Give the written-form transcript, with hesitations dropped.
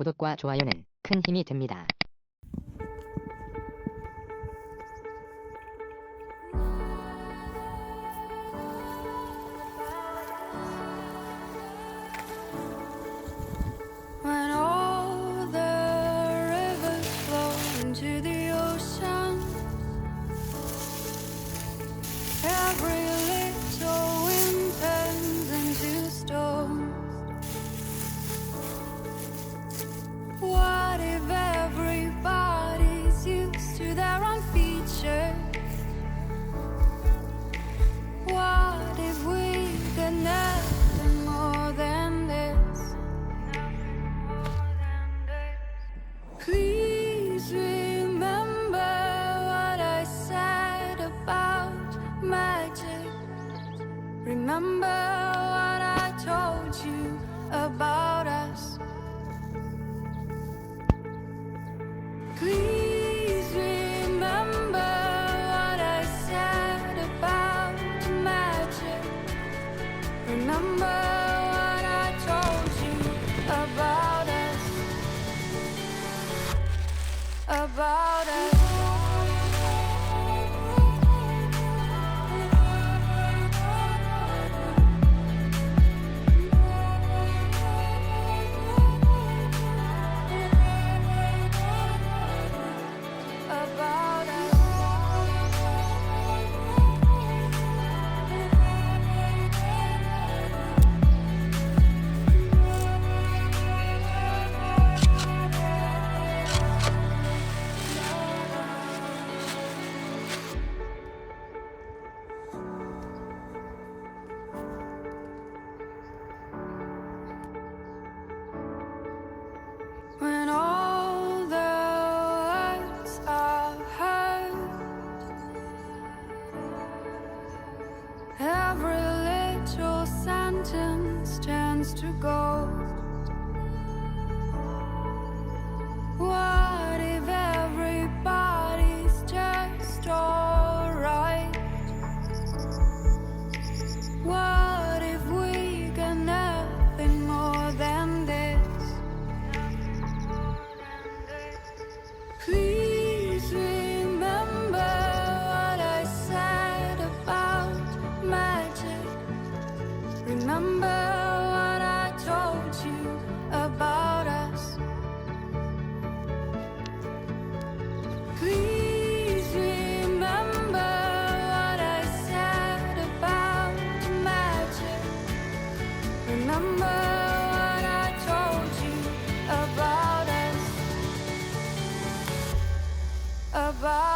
구독과 좋아요는 큰 힘이 됩니다. When all the rivers flow into the ocean, every little wind turns into storms. What if everybody's used to their own features? What if we got nothing more than this? Please remember what I said about magic. Remember what I told you about us. Please remember what I said about magic. Remember what I told you about us. About us. About when all the words are heard, every little sentence turns to gold. What if everybody's just alright? What if we got nothing more than this? Please remember what I said about magic. Remember what I told you about us. Please remember what I said about magic. Remember what I told you about us. About